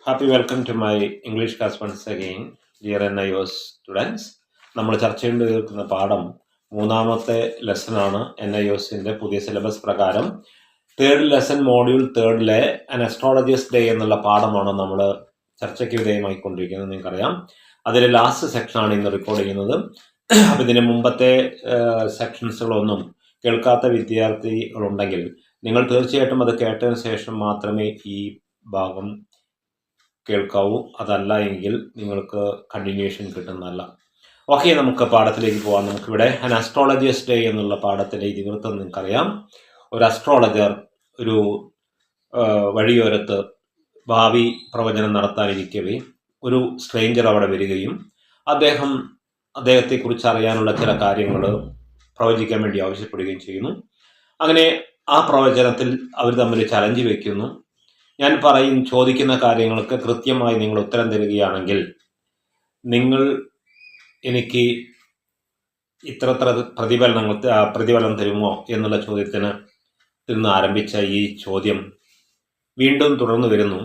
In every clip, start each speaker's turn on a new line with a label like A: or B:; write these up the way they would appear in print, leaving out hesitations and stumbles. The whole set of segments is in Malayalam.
A: Happy welcome to my English class once again dear NIOS students. നമ്മൾ ചർച്ച ചെയ്യേണ്ടി നിൽക്കുന്ന പാഠം മൂന്നാമത്തെ ലെസനാണ്. NIOSന്റെ പുതിയ സിലബസ് പ്രകാരം തേർഡ് ലെസൺ മോഡ്യൂൾ തേർഡിലെ ആൻ അസ്ട്രോളജിസ്റ്റ് ഡേ എന്നുള്ള പാഠമാണ് നമ്മൾ ചർച്ചയ്ക്ക് വിധേയമായിക്കൊണ്ടിരിക്കുന്നത്. നിങ്ങൾക്കറിയാം, അതിലെ ലാസ്റ്റ് സെക്ഷനാണ് ഇന്ന് റെക്കോർഡ് ചെയ്യുന്നത്. അപ്പം ഇതിൻ്റെ മുമ്പത്തെ സെക്ഷൻസുകളൊന്നും കേൾക്കാത്ത വിദ്യാർത്ഥികളുണ്ടെങ്കിൽ നിങ്ങൾ തീർച്ചയായിട്ടും അത് കേട്ടതിന് ശേഷം മാത്രമേ ഈ ഭാഗം കേൾക്കാവൂ. അതല്ല എങ്കിൽ നിങ്ങൾക്ക് കണ്ടിന്യൂഷൻ കിട്ടുന്നതല്ല. ഓക്കെ, നമുക്ക് പാഠത്തിലേക്ക് പോകാം. നമുക്കിവിടെ ആൻ അസ്ട്രോളജിസ്റ്റ് ഡേ എന്നുള്ള പാഠത്തിലെ ഇതിവൃത്തം നിങ്ങൾക്കറിയാം. ഒരു അസ്ട്രോളജർ ഒരു വഴിയോരത്ത് ഭാവി പ്രവചനം നടത്താനിരിക്കവേ ഒരു സ്ട്രേഞ്ചർ അവിടെ വരികയും അദ്ദേഹത്തെക്കുറിച്ച് അറിയാനുള്ള ചില കാര്യങ്ങൾ പ്രവചിക്കാൻ വേണ്ടി ആവശ്യപ്പെടുകയും ചെയ്യുന്നു. അങ്ങനെ ആ പ്രവചനത്തിൽ അവർ തമ്മിൽ ചലഞ്ച് വയ്ക്കുന്നു. ഞാൻ ചോദിക്കുന്ന കാര്യങ്ങൾക്ക് കൃത്യമായി നിങ്ങൾ ഉത്തരം തരികയാണെങ്കിൽ നിങ്ങൾ എനിക്ക് ഇത്ര പ്രതിഫലം തരുമോ എന്നുള്ള ചോദ്യത്തിന് നിന്ന് ആരംഭിച്ച ഈ ചോദ്യം വീണ്ടും തുടർന്നു വരുന്നു.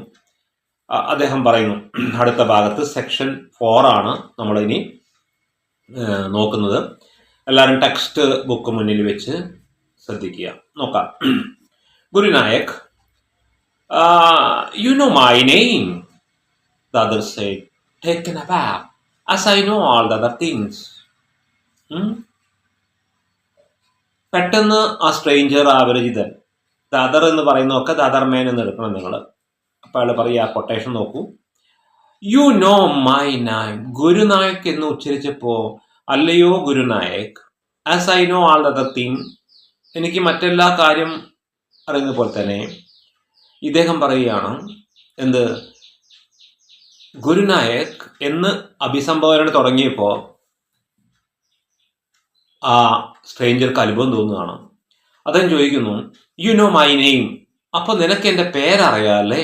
A: അദ്ദേഹം പറയുന്നു, അടുത്ത ഭാഗത്ത് സെക്ഷൻ 4 ആണ് നമ്മളിനി നോക്കുന്നത്. എല്ലാവരും ടെക്സ്റ്റ് ബുക്ക് മുന്നിൽ വെച്ച് ശ്രദ്ധിക്കുക. നോക്കാം. ഗുരുനായക്, you know my name, the other said, taken aback, as I know all the other things. പെട്ടെന്ന് ആ സ്ട്രേഞ്ചർ അപരിചിതൻ, ദദർ എന്ന് പറയുന്നതൊക്കെ ദദർ മേൻ എന്ന് എടുക്കണം നിങ്ങൾ. അപ്പോൾ അയാൾ പറയുക, ആ കൊട്ടേഷൻ നോക്കൂ. You know my name, Guru Nayak എന്ന് ഉച്ചരിച്ചപ്പോൾ, അല്ലയോ Guru Nayak, as I know all the other thing, എനിക്ക് മറ്റെല്ലാ കാര്യം അറിയുന്ന പോലെ തന്നെ ഇദ്ദേഹം പറയുകയാണ്, എന്ത്, ഗുരുനായക് എന്ന് അഭിസംബോധന തുടങ്ങിയപ്പോൾ ആ സ്ട്രേഞ്ചർക്ക് അത്ഭുതം തോന്നുകയാണ്. അദ്ദേഹം ചോദിക്കുന്നു, യു നോ മൈ നെയിം, അപ്പോൾ നിനക്ക് എൻ്റെ പേരറിയാമല്ലേ?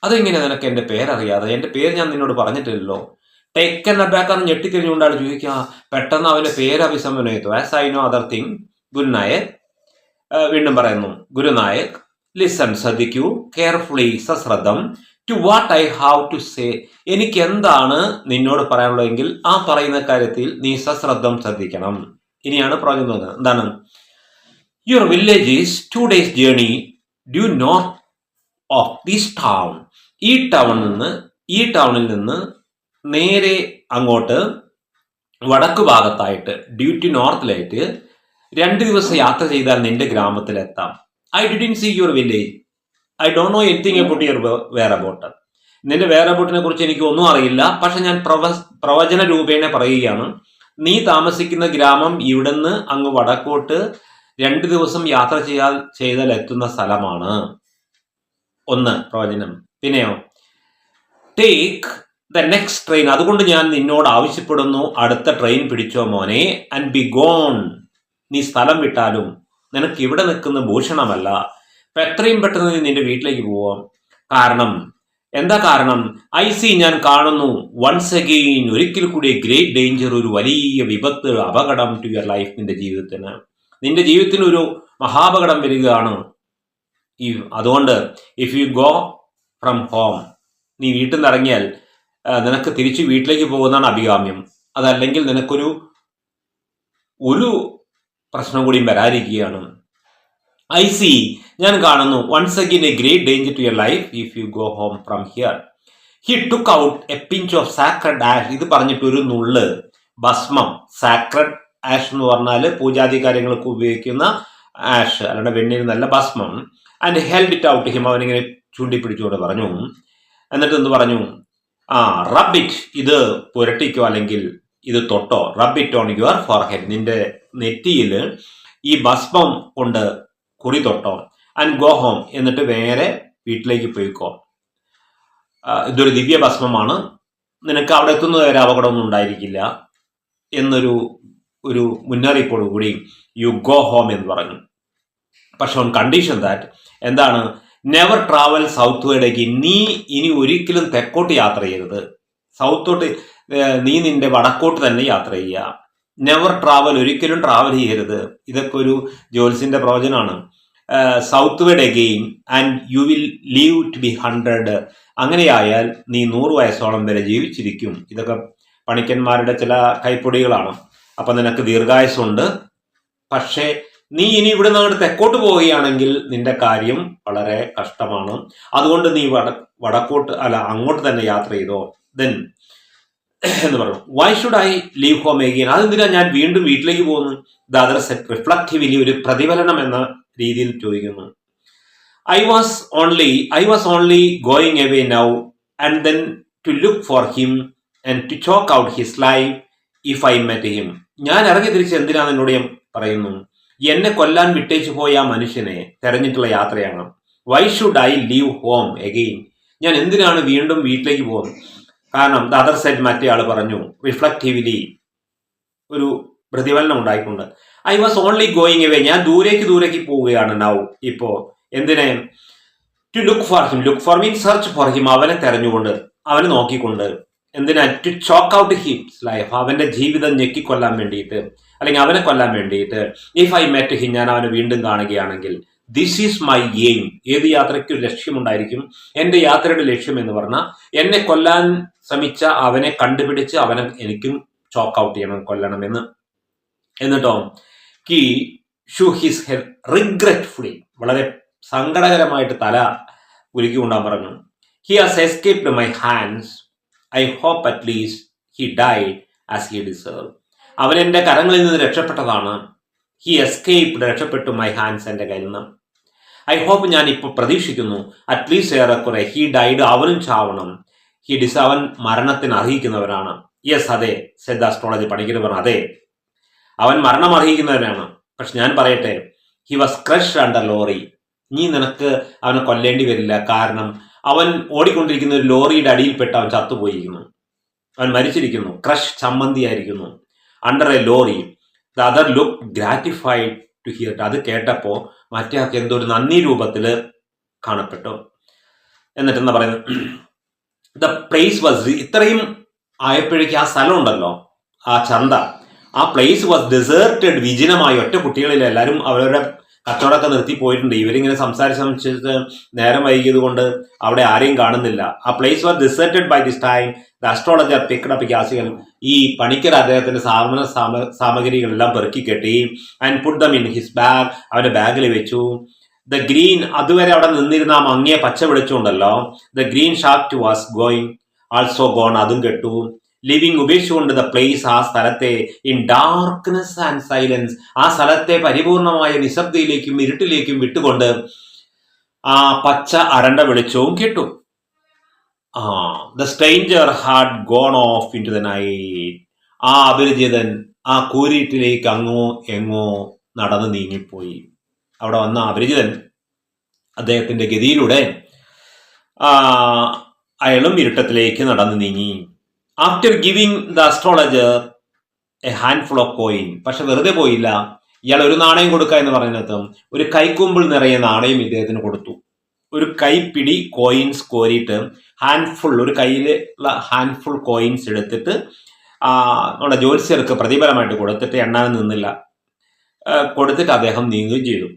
A: അതെങ്ങനെ നിനക്ക് എൻ്റെ പേരറിയാതെ? എൻ്റെ പേര് ഞാൻ നിന്നോട് പറഞ്ഞിട്ടില്ലല്ലോ. ടേക്കൻ അബാക്ക് ഞെട്ടിക്കഴിഞ്ഞുകൊണ്ടാണ് ചോദിക്കുക. പെട്ടെന്ന് അവൻ്റെ പേര് അഭിസംബോധന ചെയ്തു. As I know other thing, Guru Nayak. വീണ്ടും പറയുന്നു, ഗുരുനായക്, ലിസൺ, ശ്രദ്ധിക്കൂ, കെയർഫുള്ളി, സശ്രദ്ധം, to what I have to say, എനിക്ക് എന്താണ് നിന്നോട് പറയാനുള്ളതെങ്കിൽ ആ പറയുന്ന കാര്യത്തിൽ നീ സശ്രദ്ധം ശ്രദ്ധിക്കണം. ഇനിയാണ് പറഞ്ഞത്, എന്താണ്? Your village is 2 days journey due north of this town. ഈ ടൗണിൽ നിന്ന് നേരെ അങ്ങോട്ട് വടക്ക് ഭാഗത്തായിട്ട്, ഡ്യൂ ടു നോർത്തിലായിട്ട് 2 ദിവസം യാത്ര ചെയ്താൽ നിന്റെ ഗ്രാമത്തിലെത്താം. I didn't see your village. I don't know anything about your whereabout. നിന്റെ വേറെബോട്ടിനെ കുറിച്ച് എനിക്ക് ഒന്നും അറിയില്ല. പക്ഷെ ഞാൻ പ്രവചന രൂപേണ പറയുകയാണ്, നീ താമസിക്കുന്ന ഗ്രാമം ഇവിടുന്ന് അങ്ങ് വടക്കോട്ട് 2 ദിവസം യാത്ര ചെയ്താൽ എത്തുന്ന സ്ഥലമാണ്. ഒന്ന് പ്രവചനം. പിന്നെയോ, ടേക്ക് ദ നെക്സ്റ്റ് ട്രെയിൻ, അതുകൊണ്ട് ഞാൻ നിന്നോട് ആവശ്യപ്പെടുന്നു, അടുത്ത ട്രെയിൻ പിടിച്ചോ മോനെ, ആൻഡ് ബി ഗോൺ, നീ സ്ഥലം വിട്ടാലും നിനക്ക് ഇവിടെ നിൽക്കുന്ന ഭൂഷണമല്ല. അപ്പൊ എത്രയും പെട്ടെന്ന് നിന്റെ വീട്ടിലേക്ക് പോവാം. എന്താ കാരണം? ഐ സി, ഞാൻ കാണുന്നു, വൺസ് അഗെയിൻ, ഒരിക്കൽ കൂടി, ഗ്രേറ്റ് ഡേഞ്ചർ, ഒരു വലിയ വിപത്ത്, അപകടം ടു യുവർ ലൈഫ്, നിന്റെ ജീവിതത്തിന് ഒരു മഹാപകടം വരികയാണ്. അതുകൊണ്ട് if you go from home, നീ വീട്ടിൽ നിന്ന് ഇറങ്ങിയാൽ നിനക്ക് തിരിച്ചു വീട്ടിലേക്ക് പോകുന്നതാണ് അഭികാമ്യം. അതല്ലെങ്കിൽ നിനക്കൊരു പ്രശ്നം കൂടിയും വരാതിരിക്കുകയാണ്. ഐ സി, ഞാൻ കാണുന്നു, once again a great danger to your life if you go home from here. He took out a pinch of sacred ash, ഇത് പറഞ്ഞിട്ട് ഒരു നുള്ള് ഭസ്മം. സാക്രഡ് ആഷ് എന്ന് പറഞ്ഞാൽ പൂജാതി കാര്യങ്ങൾക്ക് ഉപയോഗിക്കുന്ന ആഷ്, അല്ലാണ്ട് വെണ്ണീര് നല്ല ഭസ്മം. And held it out him, അവനിങ്ങനെ ചൂണ്ടിപ്പിടിച്ചുകൊണ്ട് പറഞ്ഞു. എന്നിട്ട് എന്ത് പറഞ്ഞു? റബ് ഇറ്റ്, ഇത് പുരട്ടിക്കോ, അല്ലെങ്കിൽ ഇത് തൊട്ടോ. റബ് ഇറ്റ് ഓൺ യുവർ ഫോർഹെഡ്, നിന്റെ നെറ്റിയിൽ ഈ ഭസ്മം കൊണ്ട് കുറി തൊട്ടോ. ആൻഡ് ഗോ ഹോം, എന്നിട്ട് വേറെ വീട്ടിലേക്ക് പോയിക്കോ. ഇതൊരു ദിവ്യ ഭസ്മമാണ്, നിനക്ക് അവിടെ എത്തുന്നത് വരെ അപകടമൊന്നും ഉണ്ടായിരിക്കില്ല എന്നൊരു മുന്നറിയിപ്പോടു കൂടി യു ഗോ ഹോം എന്ന് പറഞ്ഞു. പക്ഷെ ഓൺ കണ്ടീഷൻ ദാറ്റ്, എന്താണ്? നെവർ ട്രാവൽ സൗത്ത് വേർഡേക്ക്, നീ ഇനി ഒരിക്കലും തെക്കോട്ട് യാത്ര ചെയ്യരുത്. സൗത്തോട്ട് നീ നിന്റെ വടക്കോട്ട് തന്നെ യാത്ര ചെയ്യുക. നെവർ ട്രാവൽ, ഒരിക്കലും ട്രാവൽ ചെയ്യരുത്. ഇതൊക്കെ ഒരു ജോൽസിന്റെ പ്രവചനമാണ്. Southward again and you will live to be 100. അങ്ങനെയായാൽ നീ 100 വയസ്സോളം വരെ ജീവിച്ചിരിക്കും. ഇതൊക്കെ പണിക്കന്മാരുടെ ചില കൈപ്പൊടികളാണ്. അപ്പൊ നിനക്ക് ദീർഘായുസുണ്ട്. പക്ഷേ നീ ഇനി ഇവിടെ നിന്ന് തെക്കോട്ട് പോവുകയാണെങ്കിൽ നിന്റെ കാര്യം വളരെ കഷ്ടമാണ്. അതുകൊണ്ട് നീ വടക്കോട്ട് അങ്ങോട്ട് തന്നെ യാത്ര ചെയ്തോ. ദെൻ എന്ന് പറഞ്ഞു, why should I leave home again? അതെന്തിനാ ഞാൻ വീണ്ടും വീട്ടിലേക്ക് പോകുന്നു? ദ അതർ സെറ്റ് റിഫ്ലക്റ്റീവ്ലി, ഒരു പ്രതിഫലനം എന്ന രീതിയിൽ ചോദിക്കുന്നു. I was only going away now and then to look for him and to choke out his life if I met him. ഞാൻ ഇറങ്ങി തിരിച്ച് എന്തിനാ എന്നോട് ഞാൻ പറയുന്നു? എന്നെ കൊല്ലാൻ വിട്ടേച്ചു പോയ ആ മനുഷ്യനെ തെരഞ്ഞിട്ടുള്ള യാത്രയാണ്. Why should I leave home again? ഞാൻ എന്തിനാണ് വീണ്ടും വീട്ടിലേക്ക് പോകുന്നത്? കാരണം ദ അതർ സൈഡ് മറ്റേ ആൾ പറഞ്ഞു, റിഫ്ലക്റ്റീവ്ലി, ഒരു പ്രതിഫലനം ഉണ്ടായിക്കൊണ്ട്, I was only going away, ഞാൻ ദൂരേക്ക് പോവുകയാണ് നൗ, ഇപ്പോ. എന്തിനെ? To look for mean search for him, അവനെ തെരഞ്ഞുകൊണ്ട്, അവനെ നോക്കിക്കൊണ്ട്. എന്തിനാ? To choke out his life, അവന്റെ ജീവിതം ഞെക്കിക്കൊല്ലാൻ വേണ്ടിയിട്ട്, അല്ലെങ്കിൽ അവനെ കൊല്ലാൻ വേണ്ടിയിട്ട്. ഇഫ് ഐ മെറ്റ് ഹിം, ഞാൻ അവനെ വീണ്ടും കാണുകയാണെങ്കിൽ. This is my aim. ഏത് യാത്രയ്ക്ക് ഒരു ലക്ഷ്യമുണ്ടായിരിക്കും. എന്റെ യാത്രയുടെ ലക്ഷ്യം എന്ന് പറഞ്ഞാൽ എന്നെ കൊല്ലാൻ ശ്രമിച്ച അവനെ കണ്ടുപിടിച്ച് അവനെ എനിക്കും ചോക്ക് ഔട്ട് ചെയ്യണം, കൊല്ലണം എന്ന്. എന്നിട്ടോ he shook his head regretfully, വളരെ സങ്കടകരമായിട്ട് തല ഉരുക്കിക്കൊണ്ടാൻ പറഞ്ഞു. He has escaped my hands, I hope at least he died as he deserve. അവൻ എൻ്റെ കരങ്ങളിൽ നിന്ന് രക്ഷപ്പെട്ടതാണ്. ഹി എസ്കേപ്ഡ്, രക്ഷപ്പെട്ടു, മൈ ഹാൻഡ്സ്, എൻ്റെ കയ്യിൽ നിന്ന്. ഐ ഹോപ്പ്, ഞാൻ ഇപ്പോൾ പ്രതീക്ഷിക്കുന്നു, അറ്റ്ലീസ്റ്റ് ഏറെക്കുറെ, ഹി ഡൈഡ്, അവനും ചാവണം. ഹി ഡിസ്, അവൻ മരണത്തിന് അർഹിക്കുന്നവനാണ്. യെസ്, അതെ, സെഡ് ആസ്ട്രോളജി പണിക്കർ പറഞ്ഞു, അതെ, അവൻ മരണം അർഹിക്കുന്നവനാണ്. പക്ഷെ ഞാൻ പറയട്ടെ, he was crushed under lorry. നിനക്ക് അവനെ കൊല്ലേണ്ടി വരില്ല. കാരണം അവൻ ഓടിക്കൊണ്ടിരിക്കുന്ന ഒരു ലോറിയുടെ അടിയിൽപ്പെട്ട് അവൻ ചത്തുപോയിരിക്കുന്നു, അവൻ മരിച്ചിരിക്കുന്നു, ക്രഷ്, ചമ്മന്തിയായിരിക്കുന്നു, under a lorry. The other look gratified to hear. അത് കേട്ടപ്പോൾ മറ്റേ ആൾക്ക് എന്തോ ഒരു നന്ദി രൂപത്തിൽ കാണപ്പെട്ടു. എന്നിട്ട് എന്താ പറയുന്നത്? ദ പ്ലേസ് വാസ്, ഇത്രയും ആയപ്പോഴേക്ക് ആ സ്ഥലം ഉണ്ടല്ലോ, ആ ചന്ത, ആ പ്ലേസ് വാസ് ഡെസേർട്ടഡ്, വിജനമായി. ഒറ്റ കുട്ടികളിൽ എല്ലാവരും അവരുടെ കച്ചവടമൊക്കെ നിർത്തി പോയിട്ടുണ്ട്. ഇവരിങ്ങനെ സംസാരിച്ച് നേരം വൈകിയത് കൊണ്ട് അവിടെ ആരെയും കാണുന്നില്ല. ആ place was deserted by this time. The astrologer picked up ഗ്യാസുകൾ, ഈ പണിക്കർ അദ്ദേഹത്തിന്റെ സാമഗ്രികളെല്ലാം പെറുക്കി കെട്ടി. And put them in his bag, അവന്റെ ബാഗിൽ വെച്ചു. ദ ഗ്രീൻ, അതുവരെ അവിടെ നിന്നിരുന്ന ആ മങ്ങിയ പച്ച വെളിച്ചമുണ്ടല്ലോ, the green shaft was going also gone, അതും കെട്ടു. ലിവിങ്, ഉപേക്ഷിച്ചുകൊണ്ട്, ദ പ്ലേസ്, ആ സ്ഥലത്തെ, ഇൻ ഡാർക്ക്നെസ് ആൻഡ് സൈലൻസ്, ആ സ്ഥലത്തെ പരിപൂർണമായ നിശബ്ദയിലേക്കും ഇരുട്ടിലേക്കും വിട്ടുകൊണ്ട് ആ പച്ച അരണ്ട വെളിച്ചവും കിട്ടും. The stranger had gone off into the night, ആ അപരിചിതൻ ആ കൂരിട്ടിലേക്ക് എങ്ങോ നടന്നു നീങ്ങിപ്പോയി. അവിടെ വന്ന അപരിചിതൻ അദ്ദേഹത്തിന്റെ ഗതിയിലൂടെ അയാളും ഇരുട്ടത്തിലേക്ക് നടന്നു നീങ്ങി. After giving the astrologer A handful of coin, പക്ഷെ വെറുതെ പോയില്ല. ഇയാൾ ഒരു നാണയം കൊടുക്കുക എന്ന് പറയുന്നത് ഒരു കൈക്കുമ്പിൾ നിറയെ നാണയം ഇദ്ദേഹത്തിന് കൊടുത്തു. ഒരു കൈപ്പിടി കോയിൻസ് കോരിയിട്ട് ഹാൻഡ്ഫുൾ, ഒരു കയ്യിലുള്ള ഹാൻഡ്ഫുൾ കോയിൻസ് എടുത്തിട്ട് നമ്മുടെ ജ്യോത്സ്യർക്ക് പ്രതിഫലമായിട്ട് കൊടുത്തിട്ട്, എണ്ണാനും നിന്നില്ല, കൊടുത്തിട്ട് അദ്ദേഹം നീങ്ങുകയും ചെയ്തു.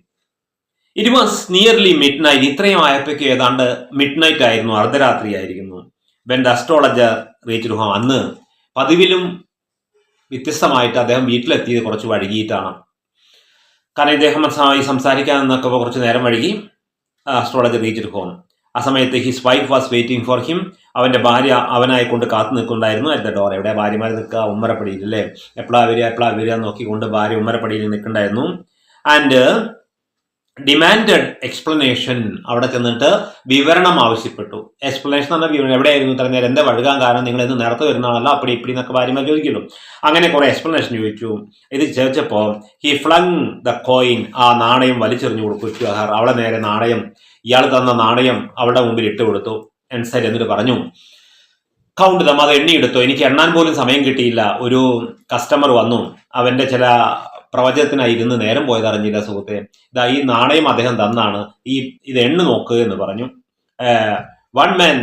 A: It was nearly mid night, ഇത്രയും ആയപ്പോഴേക്ക് ഏതാണ്ട് മിഡ് നൈറ്റ് ആയിരുന്നു, അർദ്ധരാത്രി ആയിരിക്കുന്നു. When the astrologer reached home, അന്ന് പതിവിലും വ്യത്യസ്തമായിട്ട് അദ്ദേഹം വീട്ടിലെത്തിയത് കുറച്ച് വൈകിയിട്ടാണ്. കാരണം ഇദ്ദേഹം സംസാരിക്കാൻ നിന്നൊക്കെ കുറച്ച് നേരം വൈകി. Astrologer reached home. ആ സമയത്ത് his wife was waiting for him, അവന്റെ ഭാര്യ അവനായി കൊണ്ട് കാത്തു നിൽക്കുന്നുണ്ടായിരുന്നു. At the door. എവിടെ ഭാര്യമാർ നിൽക്കുക? ഉമ്മറപ്പടിയിൽ അല്ലേ, എപ്പോഴാ വരിക നോക്കിക്കൊണ്ട് ഭാര്യ ഉമ്മറപ്പടിയിൽ നിൽക്കുന്നുണ്ടായിരുന്നു. ആൻഡ് ഡിമാൻഡഡ് എക്സ്പ്ലനേഷൻ, അവിടെ ചെന്നിട്ട് വിവരണം ആവശ്യപ്പെട്ടു. എക്സ്പ്ലനേഷൻ എന്ന് പറഞ്ഞാൽ എവിടെയായിരുന്നു ഇത്ര നേരം, എന്താ വഴുകാൻ കാരണം, നിങ്ങൾ ഇന്ന് നേരത്തെ വരുന്നതാണല്ലോ, അപ്പടി ഇപ്പടി എന്നൊക്കെ ഭാര്യമാർ ചോദിക്കുള്ളൂ. അങ്ങനെ കുറെ എക്സ്പ്ലനേഷൻ ചോദിച്ചു. ഇത് ചോദിച്ചപ്പോൾ ഹി ഫ്ലങ് ദ കോയിൻ, ആ നാണയം വലിച്ചെറിഞ്ഞു കൊടുത്തു. അവളെ നേരെ നാണയം, ഇയാൾ തന്ന നാണയം അവളുടെ മുമ്പിൽ ഇട്ട് കൊടുത്തു. എൻസൈഡ് എന്നിട്ട് പറഞ്ഞു, കൗണ്ട് ദം, അത് എണ്ണിയെടുത്തു. എനിക്ക് എണ്ണാൻ പോലും സമയം കിട്ടിയില്ല. ഒരു കസ്റ്റമർ വന്നു, അവന്റെ ചില പ്രവചനത്തിനായിരുന്നു, നേരം പോയതറിഞ്ഞില്ല സുഹൃത്തെ. ഇതാ ഈ നാണയം അദ്ദേഹം തന്നാണ്, ഇത് എണ്ണു നോക്കുക എന്ന് പറഞ്ഞു. വൺ മാൻ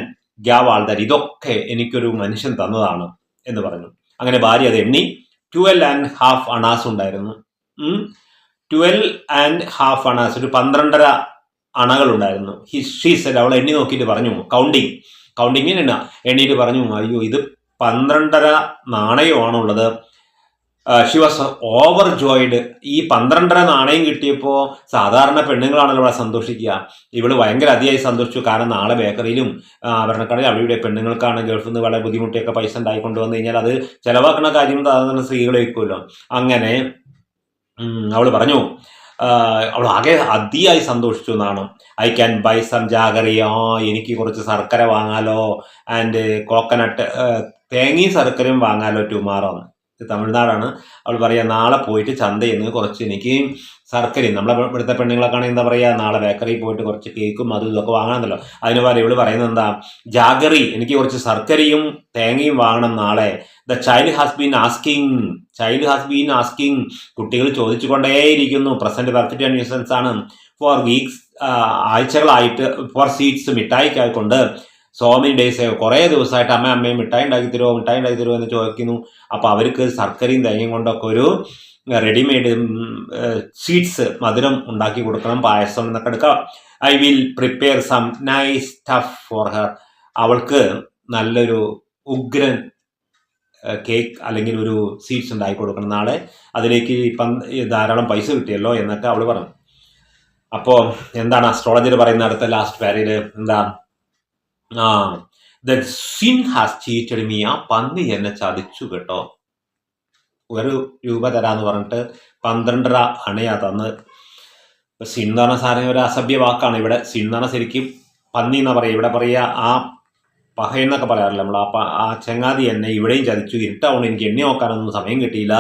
A: ഗ്യാവ് ആൾ ദാറ്റ്, ഇതൊക്കെ എനിക്കൊരു മനുഷ്യൻ തന്നതാണ് എന്ന് പറഞ്ഞു. അങ്ങനെ ഭാര്യ അത് എണ്ണി. 12.5 അണാസ് ഉണ്ടായിരുന്നു. 12.5 അണാസ്, ഒരു 12.5 അണകളുണ്ടായിരുന്നു. ഷീ സെഡ്, അവൾ എണ്ണി നോക്കിയിട്ട് പറഞ്ഞു, കൗണ്ടിങ്ങിന് എണ്ണീട്ട് പറഞ്ഞു, അയ്യോ ഇത് 12.5 നാണയമാണുള്ളത്. She was overjoyed. ഈ 12.5 നാണയം കിട്ടിയപ്പോൾ സാധാരണ പെണ്ണുങ്ങളാണല്ലോ ഇവിടെ സന്തോഷിക്കുക. ഇവള് ഭയങ്കര അതിയായി സന്തോഷിച്ചു. കാരണം നാളെ ബേക്കറിയിലും ആഭരണക്കടയിൽ അവിടെ പെണ്ണുങ്ങൾക്കാണ് ഗൾഫിൽ നിന്ന് വളരെ ബുദ്ധിമുട്ടിയൊക്കെ പൈസ ഉണ്ടായി കൊണ്ടുവന്നു കഴിഞ്ഞാൽ അത് ചെലവാക്കുന്ന കാര്യം സാധാരണ സ്ത്രീകൾ വയ്ക്കുമല്ലോ. അങ്ങനെ അവള് പറഞ്ഞു, അവൾ ആകെ അതിയായി സന്തോഷിച്ചു എന്നാണ്. I can buy some jaggery, എനിക്ക് കുറച്ച് ശർക്കര വാങ്ങാലോ, ആൻഡ് കോക്കനട്ട്, തേങ്ങയും ശർക്കരയും വാങ്ങാലോ ടുമാറോ. തമിഴ്നാടാണ്. അവൾ പറയാ, നാളെ പോയിട്ട് ചന്തയിൽ നിന്ന് കുറച്ച് എനിക്ക് ശർക്കരയും, നമ്മളെ ഇവിടുത്തെ പെണ്ണുങ്ങളൊക്കെ ആണെങ്കിൽ എന്താ പറയുക, നാളെ ബേക്കറിയിൽ പോയിട്ട് കുറച്ച് കേക്കും അതും ഇതൊക്കെ വാങ്ങണമെന്നല്ലോ. അതിന് പകരം ഇവള് പറയുന്നത് എന്താ, ജാഗറി, എനിക്ക് കുറച്ച് ശർക്കരയും തേങ്ങയും വാങ്ങണം നാളെ. The child has been asking, കുട്ടികൾ ചോദിച്ചുകൊണ്ടേയിരിക്കുന്നു. പ്രസന്റ് പെർഫെക്റ്റ് ന്യൂസൻസ് ആണ്. ഫോർ വീക്സ്, ആഴ്ചകളായിട്ട്, ഫോർ സ്വീറ്റ്സ്, മിഠായിക്കായിക്കൊണ്ട്. സോ മെനി ഡേയ്സ്, കുറേ ദിവസമായിട്ട് അമ്മയും മിഠായി ഉണ്ടാക്കി തരുമോ എന്ന് ചോദിക്കുന്നു. അപ്പൊ അവർക്ക് ശർക്കരയും തേങ്ങയും കൊണ്ടൊക്കെ ഒരു റെഡിമെയ്ഡ് സ്വീറ്റ്സ്, മധുരം ഉണ്ടാക്കി കൊടുക്കണം, പായസം എന്നൊക്കെ എടുക്കാം. I will prepare some nice stuff for her, അവൾക്ക് നല്ലൊരു ഉഗ്രൻ കേക്ക് അല്ലെങ്കിൽ ഒരു സ്വീറ്റ്സ് ഉണ്ടാക്കി കൊടുക്കണം നാളെ. അതിലേക്ക് ധാരാളം പൈസ കിട്ടിയല്ലോ എന്നൊക്കെ അവൾ പറഞ്ഞു. അപ്പോൾ എന്താണ് അസ്ട്രോളജർ പറയുന്ന അടുത്ത ലാസ്റ്റ് പാരയില് എന്താ, the swine has cheated me, ആ പന്നി എന്നെ ചതിച്ചു കേട്ടോ. 1 രൂപ തരാന്ന് പറഞ്ഞിട്ട് 12.5 അണയാ തന്ന്. സിൻ എന്ന് പറഞ്ഞ സാധനം ഒരു അസഭ്യ വാക്കാണ്. ഇവിടെ സിൻ എന്ന് പറഞ്ഞാൽ ശരിക്കും പന്നി എന്നാ പറയുക. ഇവിടെ പറയുക ആ പഹയെന്നൊക്കെ പറയാറില്ല നമ്മൾ. ആ ചങ്ങാതി എന്നെ ഇവിടെയും ചതിച്ചു. ഇരുട്ടാവണം, എനിക്ക് എണ്ണി നോക്കാനൊന്നും സമയം കിട്ടിയില്ല.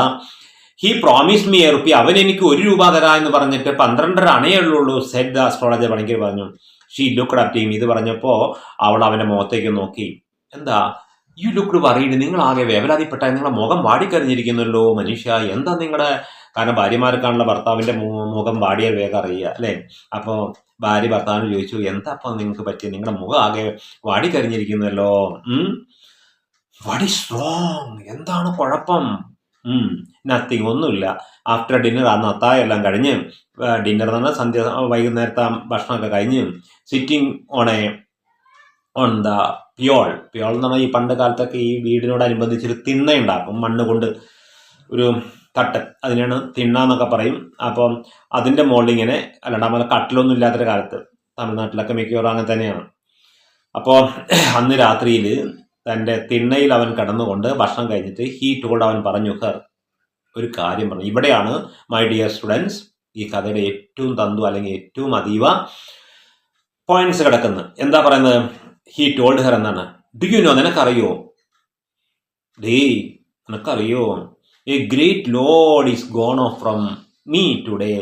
A: He promised me a rupee, അവൻ എനിക്ക് 1 രൂപ തരാ എന്ന് പറഞ്ഞിട്ട് 12.5 അണയുള്ളൂ. സെഡ് ദ അസ്ട്രോളജർ, പണിക്കർ പറഞ്ഞു. She looked up to him, ഇത് പറഞ്ഞപ്പോൾ അവൾ അവന്റെ മുഖത്തേക്ക് നോക്കി. എന്താ, യു ലുക്ക്ഡ് വറീഡ്, നിങ്ങൾ ആകെ വേവലാതിപ്പെട്ട, നിങ്ങളുടെ മുഖം വാടിക്കരിഞ്ഞിരിക്കുന്നല്ലോ മനുഷ്യ, എന്താ നിങ്ങളുടെ, കാരണം ഭാര്യമാർക്കാണല്ലോ ഭർത്താവിന്റെ മുഖം വാടിയാൽ വേഗം അറിയുക അല്ലേ. അപ്പോൾ ഭാര്യ ഭർത്താവിന് ചോദിച്ചു, എന്താ അപ്പം നിങ്ങൾക്ക് പറ്റിയത്, നിങ്ങളുടെ മുഖം ആകെ വാടിക്കരിഞ്ഞിരിക്കുന്നല്ലോ. വാട്ട് ഈസ് റോങ്, എന്താണ് കുഴപ്പം? നത്തിങ്, ഒന്നുമില്ല. ആഫ്റ്റർ ഡിന്നർ, അന്ന് അത്താഴെല്ലാം കഴിഞ്ഞ്, ഡിന്നർ എന്ന് പറഞ്ഞാൽ വൈകുന്നേരത്തെ ഭക്ഷണമൊക്കെ കഴിഞ്ഞ്, സിറ്റിംഗ് ഓൺ ദ പിയോൾ എന്ന് പറഞ്ഞാൽ ഈ പണ്ട് കാലത്തൊക്കെ ഈ വീടിനോടനുബന്ധിച്ചൊരു തിണ്ണ ഉണ്ടാക്കും, മണ്ണ് കൊണ്ട് ഒരു തട്ട്, അതിനാണ് തിണ്ണ എന്നൊക്കെ പറയും. അപ്പം അതിൻ്റെ മുകളിൽ ഇങ്ങനെ, അല്ലാണ്ട് നമ്മളെ കട്ടിലൊന്നും ഇല്ലാത്തൊരു കാലത്ത്, തമിഴ്നാട്ടിലൊക്കെ മിക്കവാറും അങ്ങനെ തന്നെയാണ്. അപ്പോൾ അന്ന് രാത്രിയിൽ തൻ്റെ തിണ്ണയിൽ അവൻ കിടന്നുകൊണ്ട് ഭക്ഷണം കഴിഞ്ഞിട്ട് ഹീ ടോൾഡ്, അവൻ പറഞ്ഞു, ഹർ, ഒരു കാര്യം പറഞ്ഞു. ഇവിടെയാണ് മൈ ഡിയർ സ്റ്റുഡൻസ് ഈ കഥയുടെ ഏറ്റവും തന്തു അല്ലെങ്കിൽ ഏറ്റവും അതീവ പോയിന്റ്സ് കിടക്കുന്നത്. എന്താ പറയുന്നത്? ഹീ ടോൾഡ് ഹർ എന്നാണ്. ഡു യു നോ, നിനക്കറിയോ, നിനക്കറിയോ, a great load is gone off from me today,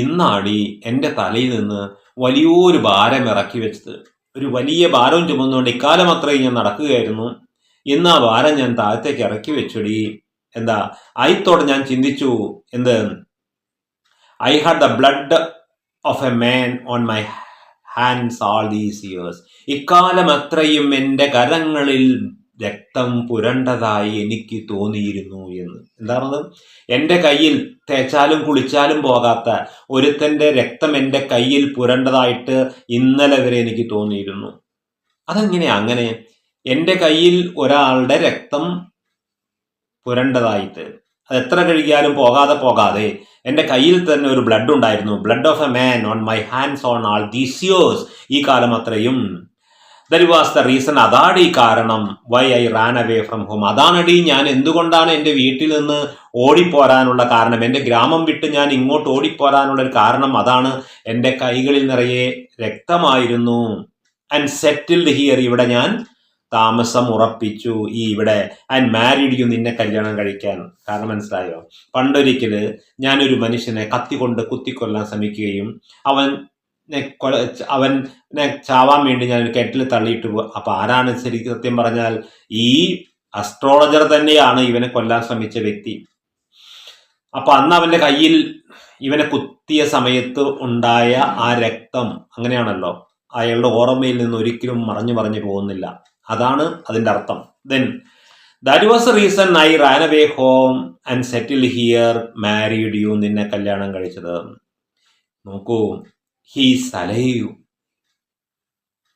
A: ഇന്നാടി എൻ്റെ തലയിൽ നിന്ന് വലിയൊരു ഭാരം ഇറക്കി വെച്ചത്. ഒരു വലിയ ഭാരവും ചുമന്നുകൊണ്ട് ഇക്കാലം അത്രയും ഞാൻ നടക്കുകയായിരുന്നു. ഇന്ന് ആ ഭാരം ഞാൻ താഴത്തേക്ക് ഇറക്കി വെച്ചടി. എന്താ, ഐത്തോടെ ഞാൻ ചിന്തിച്ചു, എന്ത്, I had the blood of a man on my hands all these years, ഇക്കാലം അത്രയും എൻ്റെ കരങ്ങളിൽ രക്തം പുരണ്ടതായി എനിക്ക് തോന്നിയിരുന്നു എന്ന്. എന്താണ്, എൻ്റെ കയ്യിൽ തേച്ചാലും കുളിച്ചാലും പോകാത്ത ഒരുത്തൻ്റെ രക്തം എൻ്റെ കയ്യിൽ പുരണ്ടതായിട്ട് ഇന്നലെ വരെ എനിക്ക് തോന്നിയിരുന്നു. അതെങ്ങനെയാ അങ്ങനെ? എൻ്റെ കയ്യിൽ ഒരാളുടെ രക്തം പുരണ്ടതായിട്ട്, അത് എത്ര കഴുകിയാലും പോകാതെ എൻ്റെ കയ്യിൽ തന്നെ ഒരു ബ്ലഡ് ഉണ്ടായിരുന്നു. Blood of a man on my hands on all these years, ഈ കാലം അത്രയും. ദാറ്റ് വാസ് ദ റീസൺ, അതാടി കാരണം, why I ran away from home, അതാണടി ഞാൻ എന്തുകൊണ്ടാണ് എൻ്റെ വീട്ടിൽ നിന്ന് ഓടിപ്പോരാനുള്ള കാരണം, എൻ്റെ ഗ്രാമം വിട്ട് ഞാൻ ഇങ്ങോട്ട് ഓടിപ്പോരാനുള്ള ഒരു കാരണം അതാണ്. എൻ്റെ കൈകളിൽ നിറയെ രക്തമായിരുന്നു. ആൻഡ് സെറ്റിൽഡ് ഹിയർ, ഇവിടെ ഞാൻ താമസം ഉറപ്പിച്ചു, ഈ ഇവിടെ. ആൻഡ് മാരീഡ് യു, നിന്നെ കല്യാണം കഴിക്കാൻ. കാരണം മനസ്സിലായോ, പണ്ടൊരിക്കൽ ഞാനൊരു മനുഷ്യനെ കത്തിക്കൊണ്ട് കുത്തിക്കൊല്ലാൻ ശ്രമിക്കുകയും അവനെ ചാവാൻ വേണ്ടി ഞാൻ ഒരു കെറ്റിൽ തള്ളിയിട്ട് പോകും. അപ്പൊ ആരാണ് ശരിക്കും സത്യം പറഞ്ഞാൽ ഈ അസ്ട്രോളജർ തന്നെയാണ് ഇവനെ കൊല്ലാൻ ശ്രമിച്ച വ്യക്തി. അപ്പൊ അന്ന് അവന്റെ കയ്യിൽ ഇവനെ കുത്തിയ സമയത്ത് ഉണ്ടായ ആ രക്തം, അങ്ങനെയാണല്ലോ, അയാളുടെ ഓർമ്മയിൽ നിന്ന് ഒരിക്കലും മറഞ്ഞു പോകുന്നില്ല. അതാണ് അതിൻ്റെ അർത്ഥം. Then that was the reason I ran away home and settle here, married you, നിന്നെ കല്യാണം കഴിച്ചത്. നോക്കൂ, ഹീസ് അലൈവ്,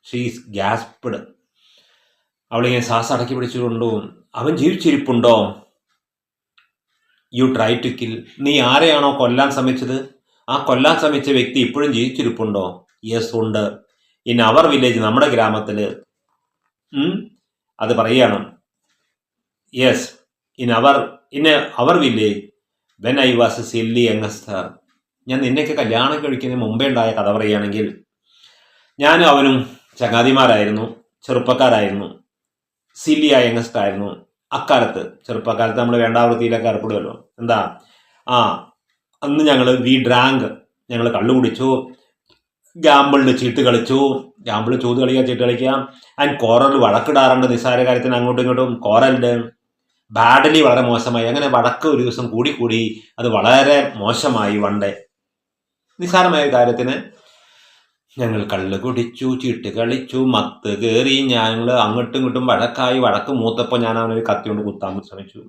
A: ഷീസ് ഗ്യാസ്പ്ഡ്. അവളിങ്ങനെ ശ്വാസം അടക്കി പിടിച്ചുകൊണ്ടു, അവൻ ജീവിച്ചിരിപ്പുണ്ടോ? യു ട്രൈ ടു കിൽ, നീ ആരെയാണോ കൊല്ലാൻ ശ്രമിച്ചത്, ആ കൊല്ലാൻ ശ്രമിച്ച വ്യക്തി ഇപ്പോഴും ജീവിച്ചിരിപ്പുണ്ടോ? യെസ്, ഉണ്ട്. ഇൻ അവർ വില്ലേജ്, നമ്മുടെ ഗ്രാമത്തിൽ. അത് പറയണം. Yes, in our village when I was silly youngster. ഞാൻ നിന്നെയൊക്കെ കല്യാണം കഴിക്കുന്നതിന് മുമ്പേ ഉണ്ടായ കഥ പറയുകയാണെങ്കിൽ, ഞാനും അവനും ചങ്ങാതിമാരായിരുന്നു, ചെറുപ്പക്കാരായിരുന്നു, സില്ലിയ യങ്ങസ്റ്റർ ആയിരുന്നു. അക്കാലത്ത് ചെറുപ്പക്കാലത്ത് നമ്മൾ വേണ്ടാവൃത്തിയിലൊക്കെ ഏർപ്പെടുമല്ലോ. എന്താ, അന്ന് വി ഡ്രാങ്ക്, ഞങ്ങൾ കള്ളു കുടിച്ചു, ഗാമ്പിളിൽ ചീട്ട് കളിച്ചു, ഗാമ്പിൾ ചൂത് കളിക്കുക, ചീട്ട് കളിക്കുക, ആൻഡ് കോറൽ വഴക്കിടാറുണ്ട് നിസ്സാര കാര്യത്തിന് അങ്ങോട്ടും ഇങ്ങോട്ടും. കോറലിൻ്റെ ബാഡലി വളരെ മോശമായി. അങ്ങനെ വഴക്ക് ഒരു ദിവസം കൂടി അത് വളരെ മോശമായി. വണ്ടേ നിസ്സാരമായ കാര്യത്തിന് ഞങ്ങൾ കള്ള് കുടിച്ചു, ചീട്ട് കളിച്ചു, മത്ത് കയറി, ഞങ്ങൾ അങ്ങോട്ടും ഇങ്ങോട്ടും വഴക്കായി. വഴക്ക് മൂത്തപ്പോൾ ഞാൻ അവനൊരു കത്തി കൊണ്ട് കുത്താൻ ശ്രമിച്ചു.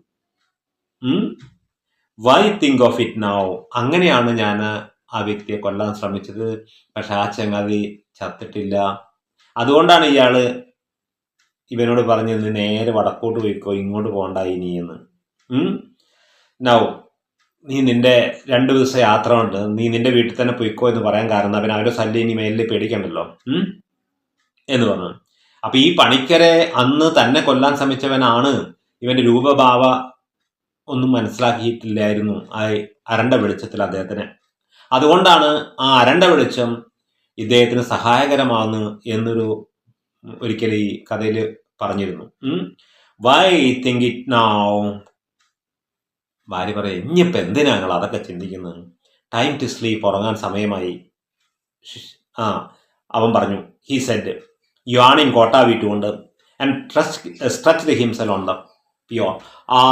A: Why think of it now? അങ്ങനെയാണ് ഞാൻ ആ വ്യക്തിയെ കൊല്ലാൻ ശ്രമിച്ചത്. പക്ഷെ ആ ചങ്ങാതി ചത്തിട്ടില്ല. അതുകൊണ്ടാണ് ഇയാള് ഇവനോട് പറഞ്ഞത് നേരെ വടക്കോട്ട് പോയിക്കോ, ഇങ്ങോട്ട് പോകണ്ട ഇനി എന്ന്. നൗ നീ നിന്റെ 2 ദിവസം യാത്ര ഉണ്ട്, നീ നിന്റെ വീട്ടിൽ തന്നെ പോയിക്കോ എന്ന് പറയാൻ കാരണം അവൻ അവരുടെ ശല്യം ഇനി മേലിൽ പേടിക്കണ്ടല്ലോ എന്ന് പറഞ്ഞു. അപ്പൊ ഈ പണിക്കരെ അന്ന് തന്നെ കൊല്ലാൻ ശ്രമിച്ചവനാണ്. ഇവന്റെ രൂപഭാവ ഒന്നും മനസ്സിലാക്കിയിട്ടില്ലായിരുന്നു ആ അരണ്ട വെളിച്ചത്തിൽ അദ്ദേഹത്തിന്. അതുകൊണ്ടാണ് ആ അരണ്ട വെളിച്ചം ഇദ്ദേഹത്തിന് സഹായകരമാകുന്നു എന്നൊരു ഒരിക്കൽ ഈ കഥയിൽ പറഞ്ഞിരുന്നു. Why think it now? ഭാര്യ പറയാം, ഇനിയിപ്പോൾ എന്തിനാ ഞങ്ങൾ അതൊക്കെ ചിന്തിക്കുന്നത്? ടൈം ടു സ്ലീപ്പ്, ഉറങ്ങാൻ സമയമായി. അവൻ പറഞ്ഞു, he said, you an in കോട്ട വീട്ടുകൊണ്ട് and stretched himself on the pyol. ആ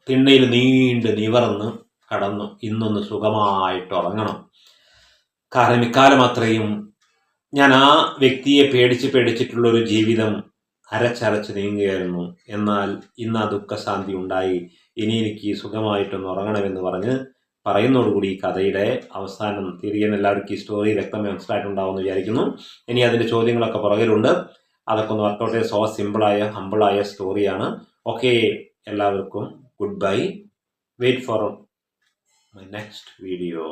A: തിണ്ണയിൽ നീണ്ട് നിവർന്ന് കടന്നു, ഇന്നൊന്ന് സുഖമായിട്ട് ഉറങ്ങണം. കാരണം ഇക്കാലം അത്രയും ഞാൻ ആ വ്യക്തിയെ പേടിച്ചിട്ടുള്ളൊരു ജീവിതം അരച്ചരച്ച് നീങ്ങുകയായിരുന്നു. എന്നാൽ ഇന്ന് ആ ദുഃഖശാന്തി ഉണ്ടായി. ഇനി എനിക്ക് സുഖമായിട്ടൊന്ന് ഉറങ്ങണമെന്ന് പറയുന്നതോടുകൂടി ഈ കഥയുടെ അവസാനം തിരികെ. എല്ലാവർക്കും ഈ സ്റ്റോറി വ്യക്തമായി മനസ്സിലായിട്ടുണ്ടാവുമെന്ന് വിചാരിക്കുന്നു. ഇനി അതിൻ്റെ ചോദ്യങ്ങളൊക്കെ പുറകിലുണ്ട്. അതൊക്കെ ഒന്ന് വർക്കൗട്ട്. സോ സിമ്പിളായ ഹമ്പിളായ സ്റ്റോറിയാണ്. ഓക്കെ, എല്ലാവർക്കും good bye. Wait for my next video.